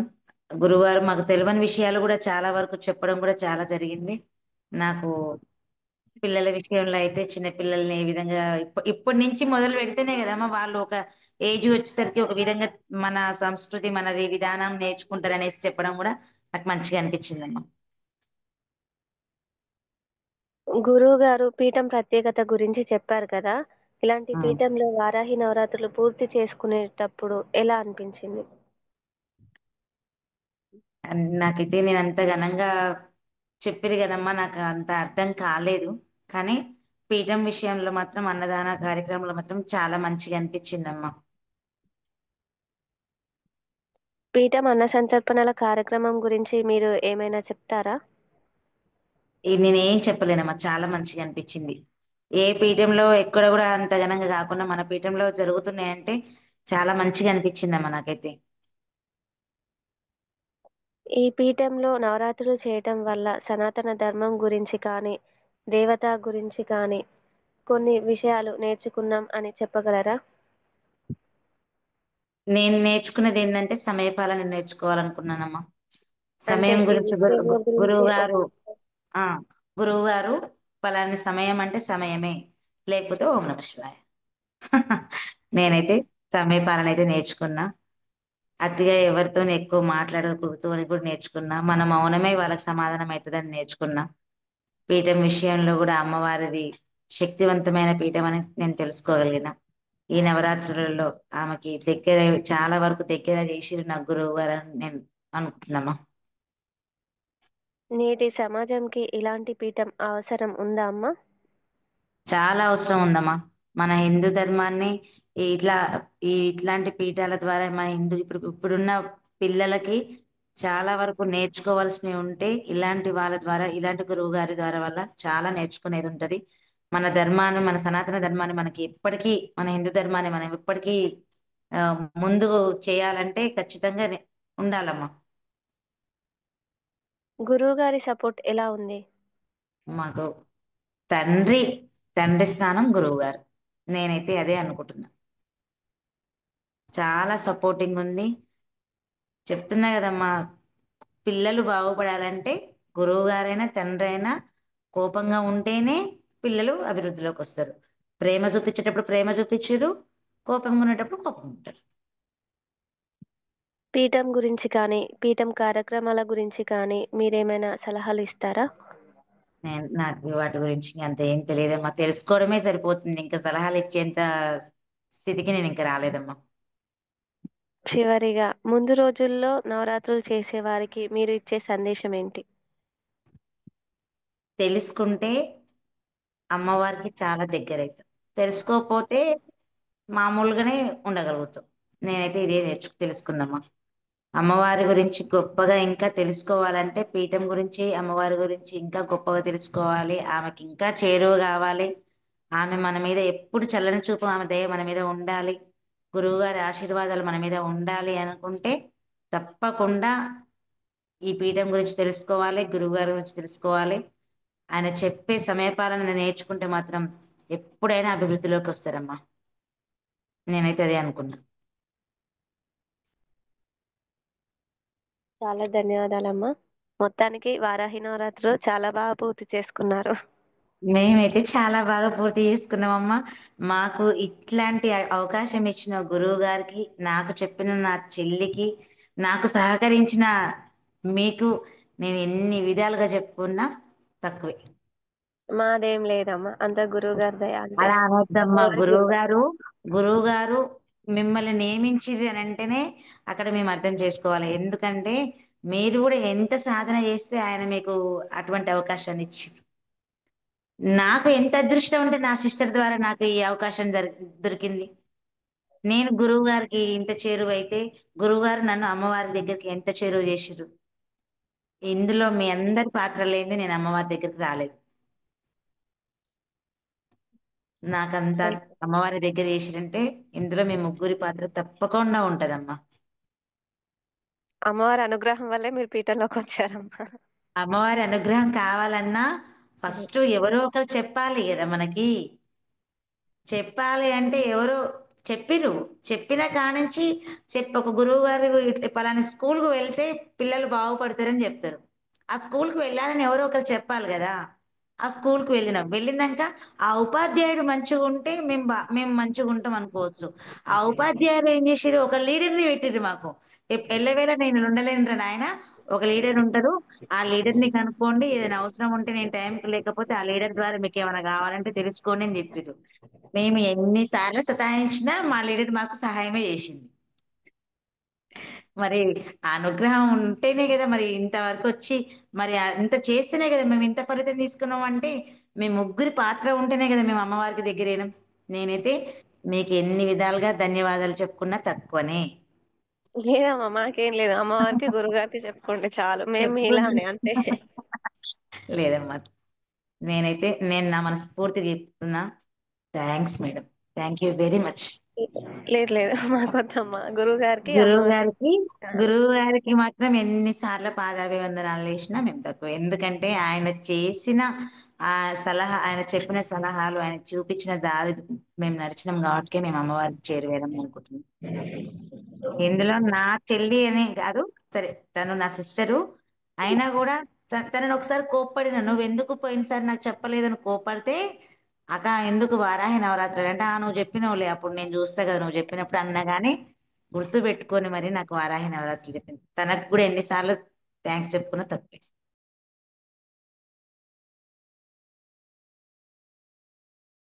గురువారు మాకు తెలియని విషయాలు కూడా చాలా వరకు చెప్పడం కూడా చాలా జరిగింది. నాకు పిల్లల విషయంలో అయితే చిన్న పిల్లల్ని ఏ విధంగా ఇప్పటి నుంచి మొదలు పెడితేనే కదమ్మా వాళ్ళు ఒక ఏజ్ వచ్చేసరికి ఒక విధంగా మన సంస్కృతి మనది విధానం నేర్చుకుంటారు అనేసి చెప్పడం కూడా నాకు మంచిగా అనిపించిందమ్మా. గురువుగారు పీఠం ప్రత్యేకత గురించి చెప్పారు కదా! ఇలాంటి ఆ. పీఠంలో వారాహి నవరాత్రులు పూర్తి చేసుకునేటప్పుడు ఎలా అనిపించింది? నాకైతే నేను అంత ఘనంగా చెప్పారు కదమ్మా, నాకు అంత అర్థం కాలేదు. కానీ పీఠం విషయంలో మాత్రం అన్నదాన కార్యక్రమంలో మాత్రం చాలా మంచిగా అనిపించిందమ్మా. పీఠం అన్న సంతర్పణల కార్యక్రమం గురించి మీరు ఏమైనా చెప్తారా? నేనేం చెప్పలేనమ్మా, చాలా మంచిగా అనిపించింది. ఏ పీఠంలో ఎక్కడ కూడా అంత ఘనంగా కాకుండా మన పీఠంలో జరుగుతున్నాయంటే చాలా మంచిగా అనిపించిందమ్మా నాకైతే. ఈ పీఠంలో నవరాత్రులు చేయటం వల్ల సనాతన ధర్మం గురించి కానీ, దేవత గురించి కానీ కొన్ని విషయాలు నేర్చుకున్నాం అని చెప్పగలరా? నేను నేర్చుకున్నది ఏంటంటే సమయపాలన నేర్చుకోవాలనుకున్నానమ్మా. అంటే సమయం ఈ గురించి విషయంలో గురువు గురించి ఒక గారు ఆ గురువు గారు పలాని సమయం అంటే సమయమే, లేకపోతే ఓం నమ శివాయ. నేనైతే సమయపాలన అయితే నేర్చుకున్నా. అతిగా ఎవరితో ఎక్కువ మాట్లాడకూడదు అని కూడా నేర్చుకున్నా. మన మౌనమే వాళ్ళకి సమాధానం అవుతుందని నేర్చుకున్నా. పీఠం విషయంలో కూడా అమ్మవారిది శక్తివంతమైన పీఠం అని నేను తెలుసుకోగలిగిన. ఈ నవరాత్రులలో ఆమెకి దగ్గర, చాలా వరకు దగ్గర చేసిరు నా గురువు గారు అని నేను అనుకుంటున్నామా. నేటి సమాజంకి ఇలాంటి పీఠం అవసరం ఉందా అమ్మా? చాలా అవసరం ఉందమ్మా. మన హిందూ ధర్మాన్ని ఇట్లా ఇట్లాంటి పీఠాల ద్వారా మన ఇప్పుడున్న పిల్లలకి చాలా వరకు నేర్చుకోవాల్సినవి ఉంటే ఇలాంటి వాళ్ళ ద్వారా, ఇలాంటి గురువు గారి ద్వారా వల్ల చాలా నేర్చుకునేది ఉంటది. మన ధర్మాన్ని, మన సనాతన ధర్మాన్ని మనకి ఎప్పటికీ, మన హిందూ ధర్మాన్ని మనం ఎప్పటికీ ఆ, ముందు చేయాలంటే ఖచ్చితంగా ఉండాలమ్మా. గురువుగారి సపోర్ట్ ఎలా ఉంది? మాకు తండ్రి తండ్రి స్థానం గురువు గారు. నేనైతే అదే అనుకుంటున్నా. చాలా సపోర్టింగ్ ఉంది. చెప్తున్నా కదమ్మా, పిల్లలు బాగుపడాలంటే గురువు గారైనా తండ్రి అయినా కోపంగా ఉంటేనే పిల్లలు అభివృద్ధిలోకి వస్తారు. ప్రేమ చూపించేటప్పుడు ప్రేమ చూపించరు, కోపంగా ఉండేటప్పుడు కోపం ఉంటారు. పీఠం గురించి కానీ, పీఠం కార్యక్రమాల గురించి కానీ మీరేమైనా సలహాలు ఇస్తారా? నాకు వాటి గురించి అంత ఏం తెలియదమ్మా. తెలుసుకోవడమే సరిపోతుంది. ఇంకా సలహాలు ఇచ్చేంత స్థితికి నేను ఇంకా రాలేదమ్మా. చివరిగా ముందు రోజుల్లో నవరాత్రులు చేసేవారికి మీరు ఇచ్చే సందేశం ఏంటి? తెలుసుకుంటే అమ్మవారికి చాలా దగ్గర అవుతాం. తెలుసుకోకపోతే మామూలుగానే ఉండగలుగుతాం. నేనైతే ఇదే తెలుసుకున్నామా. అమ్మవారి గురించి గొప్పగా ఇంకా తెలుసుకోవాలంటే పీఠం గురించి అమ్మవారి గురించి ఇంకా గొప్పగా తెలుసుకోవాలి. ఆమెకి ఇంకా చేరువ కావాలి. ఆమె మన మీద ఎప్పుడు చల్లని చూపు, ఆమె దయ మన మీద ఉండాలి, గురువుగారి ఆశీర్వాదాలు మన మీద ఉండాలి అనుకుంటే తప్పకుండా ఈ పీఠం గురించి తెలుసుకోవాలి, గురువుగారి గురించి తెలుసుకోవాలి. ఆయన చెప్పే సమయపాలన నేర్చుకుంటే మాత్రం ఎప్పుడైనా అభివృద్ధిలోకి వస్తారమ్మా. నేనైతే అదే అనుకున్నా. చాలా ధన్యవాదాలమ్మా. మొత్తానికి వారాహి నవరాత్రులు చాలా బాగా పూర్తి చేసుకున్నారు. మేమైతే చాలా బాగా పూర్తి చేసుకున్నామమ్మా. మాకు ఇట్లాంటి అవకాశం ఇచ్చిన గురువు గారికి, నాకు చెప్పిన నా చెల్లికి, నాకు సహకరించిన మీకు నేను ఎన్ని విధాలుగా చెప్పుకున్నా తక్కువే. మాదేం లేదమ్మా, అంత గురువు గారి దయ అంతే. అలా అనొద్దమ్మా. అమ్మవారి గురువు కృప. గారు గురువు గారు మిమ్మల్ని నియమించిర్రు అని అంటేనే అక్కడ మేము అర్థం చేసుకోవాలి. ఎందుకంటే మీరు కూడా ఎంత సాధన చేస్తే ఆయన మీకు అటువంటి అవకాశాన్ని ఇచ్చారు. నాకు ఎంత అదృష్టం ఉంటే నా సిస్టర్ ద్వారా నాకు ఈ అవకాశం దొరికింది. నేను గురువు గారికి ఇంత చేరువైతే గురువు గారు నన్ను అమ్మవారి దగ్గరికి ఎంత చేరువ చేసిర్రు. ఇందులో మీ అందరి పాత్ర లేనిది నేను అమ్మవారి దగ్గరికి రాలేదు. నాకంత అమ్మవారి దగ్గర చేసిరంటే ఇందులో మీ ముగ్గురి పాత్ర తప్పకుండా ఉంటదమ్మా. అమ్మవారి అనుగ్రహం వల్లే మీరు పీఠంలోకి వచ్చారమ్మా. అమ్మవారి అనుగ్రహం కావాలన్నా ఫస్ట్ ఎవరో ఒకరు చెప్పాలి కదా మనకి. చెప్పాలి అంటే ఎవరో చెప్పిరు. చెప్పిన కానించి ఒక గురువు గారు ఇట్లా పలానా స్కూల్కి వెళ్తే పిల్లలు బాగుపడతారని చెప్తారు. ఆ స్కూల్కి వెళ్ళాలని ఎవరో ఒకరు చెప్పాలి కదా. ఆ స్కూల్కి వెళ్ళినాక ఆ ఉపాధ్యాయుడు మంచిగా ఉంటే మేము మంచిగా ఉంటాం అనుకోవచ్చు. ఆ ఉపాధ్యాయుడు ఏం చేసిరు, ఒక లీడర్ని పెట్టిరు మాకు. ఎల్లవేళ నేను ఉండలేను నాయన, ఒక లీడర్ ఉంటారు, ఆ లీడర్ని కనుక్కోండి, ఏదైనా అవసరం ఉంటే నేను టైంకి లేకపోతే ఆ లీడర్ ద్వారా మీకు ఏమైనా కావాలంటే తెలుసుకోండి అని చెప్పిరు. మేము ఎన్నిసార్లు సతాయించినా మా లీడర్ మాకు సహాయమే చేసింది. మరి ఆ అనుగ్రహం ఉంటేనే కదా మరి ఇంతవరకు వచ్చి, మరి ఇంత చేస్తేనే కదా మేము ఇంత ఫలితం తీసుకున్నాం. అంటే మీ ముగ్గురి పాత్ర ఉంటేనే కదా మేము అమ్మవారికి దగ్గరైనాం. నేనైతే మీకు ఎన్ని విధాలుగా ధన్యవాదాలు చెప్పుకున్నా తక్కువనే. లేదమ్మా, మాకేం లేదు. అమ్మవారికి గురుగారికి చెప్పుకోండి చాలు, మేము చెప్పుకున్నాను. మీలానే అంతే. లేదమ్మా, నేను నా మనస్ఫూర్తిగా చెప్తున్నా. Thanks madam, thank you very much. లేదు లేదు, మాకొద్దమ్మా. గురువు గారికి గురువు అమ్మవారికి గారికి చాలు. గురువు గారికి మాత్రం ఎన్నిసార్లు పాదాభివందనాలు చేసినా మేము తక్కువ. ఎందుకంటే ఆయన చేసిన ఆ సలహా, ఆయన చెప్పిన సలహాలు, ఆయన చూపించిన దారి మేము నడిచినాం కాబట్టి మేము అమ్మవారికి చేరువేదాం అనుకుంటున్నాం. ఇందులో నా చెల్లి అనే కాదు, సరే తను నా సిస్టరు అయినా కూడా తనని ఒకసారి కోప్పడిన, నువ్వు ఎందుకు పోయినసారి నాకు చెప్పలేదని కోప్పడితే, అక్క ఎందుకు వారాహి నవరాత్రులు అంటే, నువ్వు చెప్పినవులే అప్పుడు నేను చూస్తా కదా నువ్వు చెప్పినప్పుడు అన్నా కానీ గుర్తు పెట్టుకొని మరి నాకు వారాహి నవరాత్రులు చెప్పింది. తనకు కూడా ఎన్నిసార్లు థ్యాంక్స్ చెప్పుకున్నా తప్పే.